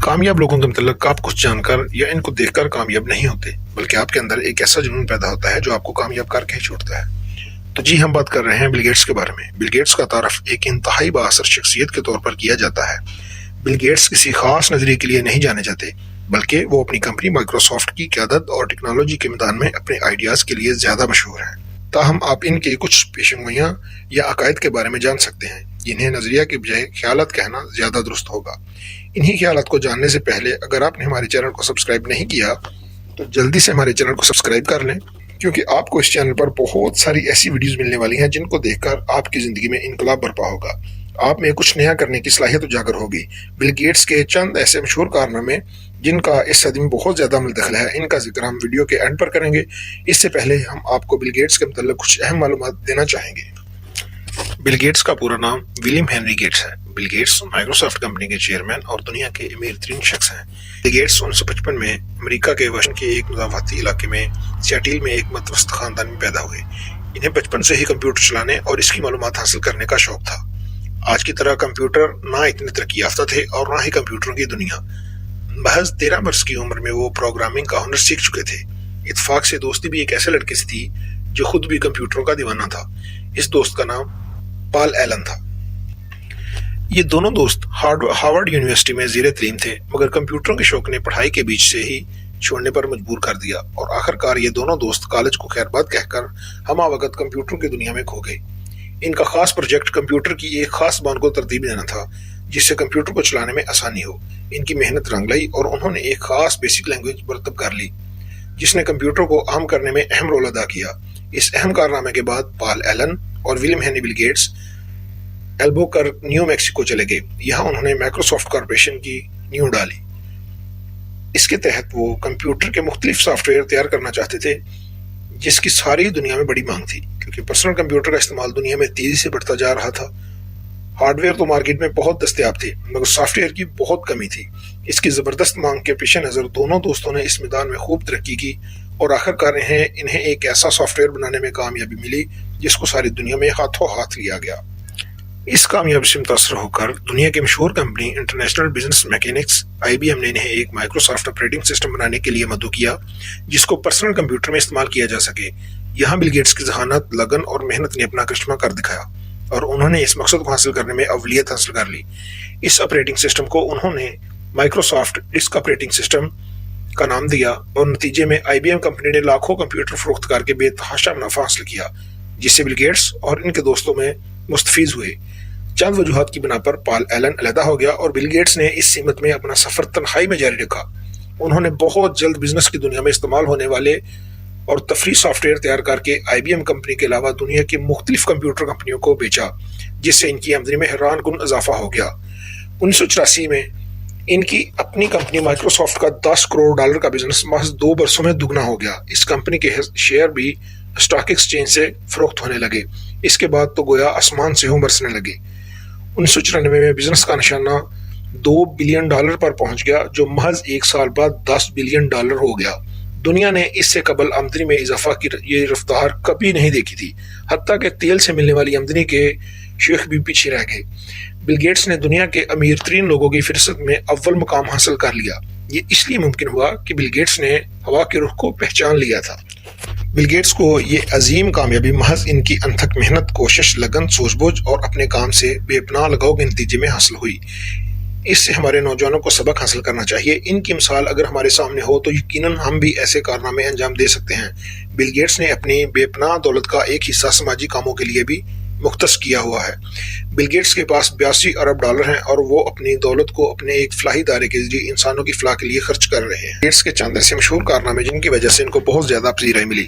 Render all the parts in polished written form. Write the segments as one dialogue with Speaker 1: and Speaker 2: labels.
Speaker 1: کامیاب لوگوں کے متعلق آپ کچھ جان کر یا ان کو دیکھ کر کامیاب نہیں ہوتے، بلکہ آپ کے اندر ایک ایسا جنون پیدا ہوتا ہے جو آپ کو کامیاب کر کے چھوڑتا ہے۔ تو جی، ہم بات کر رہے ہیں بل گیٹس کے بارے میں۔ بل گیٹس کا تعارف ایک انتہائی بااثر شخصیت کے طور پر کیا جاتا ہے۔ بل گیٹس کسی خاص نظریے کے لیے نہیں جانے جاتے، بلکہ وہ اپنی کمپنی مائکروسافٹ کی قیادت اور ٹیکنالوجی کے میدان میں اپنے آئیڈیاز کے لیے زیادہ مشہور ہیں۔ تاہم آپ ان کے کچھ پیشن گوئیاں یا عقائد کے بارے میں جان سکتے ہیں، جنہیں نظریہ کے بجائے خیالات کہنا زیادہ درست ہوگا۔ انہی خیالات کو جاننے سے پہلے اگر آپ نے ہمارے چینل کو سبسکرائب نہیں کیا تو جلدی سے ہمارے چینل کو سبسکرائب کر لیں، کیونکہ آپ کو اس چینل پر بہت ساری ایسی ویڈیوز ملنے والی ہیں جن کو دیکھ کر آپ کی زندگی میں انقلاب برپا ہوگا، آپ میں کچھ نیا کرنے کی صلاحیت اجاگر ہوگی۔ بل گیٹس کے چند ایسے مشہور کارنامے جن کا اس صدی میں بہت زیادہ عمل دخل ہے، ان کا ذکر ہم ویڈیو کے اینڈ پر کریں گے۔ اس سے پہلے ہم آپ کو بل گیٹس کے متعلق کچھ اہم معلومات دینا چاہیں گے۔ بل گیٹس کا پورا نام ولیم ہنری گیٹس ہے۔ بل گیٹس مائکروسافٹ کمپنی کے چیئرمین اور دنیا کے امیر ترین شخص ہیں۔ بل گیٹس 1955 میں امریکہ کے واشنگٹن کے ایک مضافاتی علاقے میں سیاٹل میں ایک متوسط خاندان میں پیدا ہوئے۔ انہیں بچپن سے ہی کمپیوٹر چلانے اور اس کی معلومات حاصل کرنے کا شوق تھا۔ آج کی طرح کمپیوٹر نہ اتنے ترقی یافتہ تھے اور نہ ہی کمپیوٹروں کی دنیا۔ محض 13 برس کی عمر میں وہ پروگرامنگ کا ہنر سیکھ چکے تھے۔ اتفاق سے دوستی بھی ایک ایسے لڑکے سے تھی جو خود بھی کمپیوٹروں کا دیوانہ تھا۔ اس دوست کا نام پال ایلن تھا۔ یہ دونوں دوست ہارورڈ یونیورسٹی میں زیر تعلیم تھے، مگر کمپیوٹروں کے شوق نے پڑھائی کے بیچ سے ہی چھوڑنے پر مجبور کر دیا، اور آخر کار یہ دونوں دوست کالج کو خیر بات کہہ کر ہمہ وقت کمپیوٹروں کی دنیا میں کھو گئے۔ ان کا خاص پروجیکٹ کمپیوٹر کی ایک خاص بان کو ترتیب دینا تھا جس سے کمپیوٹر کو چلانے میں آسانی ہو۔ ان کی محنت رنگ لائی اور انہوں نے ایک خاص بیسک لینگویج مرتب کر لی جس نے کمپیوٹر کو عام کرنے میں اہم رول ادا کیا۔ اس اہم کارنامے کے بعد پال ایلن اور William Henry Bill Gates Albuquerque New Mexico چلے گئے۔ یہاں انہوں نے مائکروسافٹ کارپوریشن کی نیو ڈالی۔ اس کے تحت وہ کمپیوٹر کے مختلف سافٹ ویئر تیار کرنا چاہتے تھے جس کی ساری دنیا میں بڑی مانگ تھی، کیونکہ پرسنل کمپیوٹر کا استعمال دنیا میں تیزی سے بڑھتا جا رہا تھا۔ ہارڈ ویئر تو مارکیٹ میں بہت دستیاب تھے، مگر سافٹ ویئر کی بہت کمی تھی۔ اس کی زبردست مانگ کے پیش نظر دونوں دوستوں نے اس میدان میں خوب ترقی کی اور آخر کار انہیں ایک ایسا سافٹ ویئر بنانے میں کامیابی ملی جس کو ساری دنیا میں ہاتھوں ہاتھ لیا گیا۔ اس کامیابی سے متاثر ہو کر دنیا کی مشہور company international business mechanics IBM نے انہیں ایک مائکروسافٹ آپریٹنگ سسٹم بنانے کے لیے مدعو کیا جس کو پرسنل کمپیوٹر میں استعمال کیا جا سکے۔ یہاں بل گیٹس کی ذہانت، لگن اور محنت نے اپنا کرشمہ کر دکھایا اور انہوں نے اس مقصد کو حاصل کرنے میں اولیت حاصل کر لی۔ اس آپریٹنگ سسٹم کو انہوں نے مائکروسافٹ ڈسک آپریٹنگ سسٹم کا نام دیا، اور نتیجے میں IBM کمپنی نے لاکھوں کمپیوٹر فروخت کر کے بے تحاشا منافع حاصل کیا، جس سے بل گیٹس اور ان کے دوستوں میں مستفیض ہوئے۔ چند وجوہات کی بنا پر پال ایلن علیحدہ ہو گیا اور بل گیٹس نے اس سمت میں اپنا سفر تنہائی میں جاری رکھا۔ انہوں نے بہت جلد بزنس کی دنیا میں استعمال ہونے والے اور تفریح سافٹ ویئر تیار کر کے IBM کمپنی کے علاوہ دنیا کی مختلف کمپیوٹر کمپنیوں کو بیچا، جس سے ان کی آمدنی میں حیران کن اضافہ ہو گیا۔ 1984 میں ان کی اپنی کمپنی مائکروسافٹ کا $10 کروڑ کا بزنس محض 2 برسوں میں دگنا ہو گیا۔ اس کمپنی کے شیئر بھی اسٹاک ایکسچینج سے فروخت ہونے لگے۔ اس کے بعد تو گویا آسمان سے ہوں برسنے لگے۔ 1994 میں بزنس کا نشانہ $2 بلین پر پہنچ گیا، جو محض 1 سال بعد $10 بلین ہو گیا۔ دنیا نے اس سے قبل آمدنی میں اضافہ کی یہ رفتار کبھی نہیں دیکھی تھی، حتیٰ کہ تیل سے ملنے والی آمدنی کے شیخ بھی پیچھے رہ گئے۔ بل گیٹس نے دنیا کے امیر ترین لوگوں کی فہرست میں اول مقام حاصل کر لیا۔ یہ اس لیے ممکن ہوا کہ بل گیٹس نے ہوا کے رخ کو پہچان لیا تھا۔ بل گیٹس کو یہ عظیم کامیابی محض ان کی انتھک محنت، کوشش، لگن، سوچ بوجھ اور اپنے کام سے بے پناہ لگاؤ کے نتیجے میں حاصل ہوئی۔ اس سے ہمارے نوجوانوں کو سبق حاصل کرنا چاہیے۔ ان کی مثال اگر ہمارے سامنے ہو تو یقیناً ہم بھی ایسے کارنامے انجام دے سکتے ہیں۔ بل گیٹس نے اپنی بے پناہ دولت کا ایک حصہ سماجی کاموں کے لیے بھی مختص کیا ہوا ہے۔ بل گیٹس کے پاس $82 ارب ہیں اور وہ اپنی دولت کو اپنے ایک فلاحی ادارے کے ذریعے انسانوں کی فلاح کے لیے خرچ کر رہے ہیں۔ گیٹس کے چند ایسے مشہور کارنامے جن کی وجہ سے ان کو بہت زیادہ پذیرائی ملی۔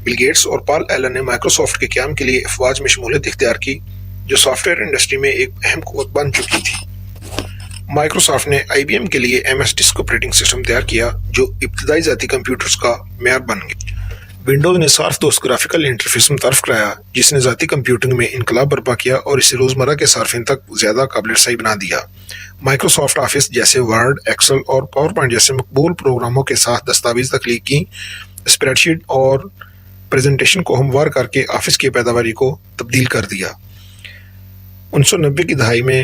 Speaker 1: بل گیٹس اور پال ایلن نے مائکروسافٹ کے قیام کے لیے افواج میں شمولیت اختیار کی جو سافٹ ویئر انڈسٹری میں ایک اہم قوت بن چکی تھی۔ مائکروسافٹ نے IBM کے لیے MS ڈسک آپریٹنگ سسٹم تیار کیا جو ابتدائی ذاتی کمپیوٹرز کا معیار بن گیا۔ ونڈوز نے صارف دوست گرافیکل انٹرفیس متعارف کرایا جس نے ذاتی کمپیوٹنگ میں انقلاب برپا کیا اور اسے روزمرہ کے صارفین تک زیادہ قابل رسائی بنا دیا۔ مائکروسافٹ آفس جیسے ورڈ، ایکسل اور پاور پوائنٹ جیسے مقبول پروگراموں کے ساتھ دستاویز تخلیق کی، اسپریڈ شیٹ اور پریزنٹیشن کو ہموار کر کے آفس کی پیداواری کو تبدیل کر دیا۔ 1990 کی دہائی میں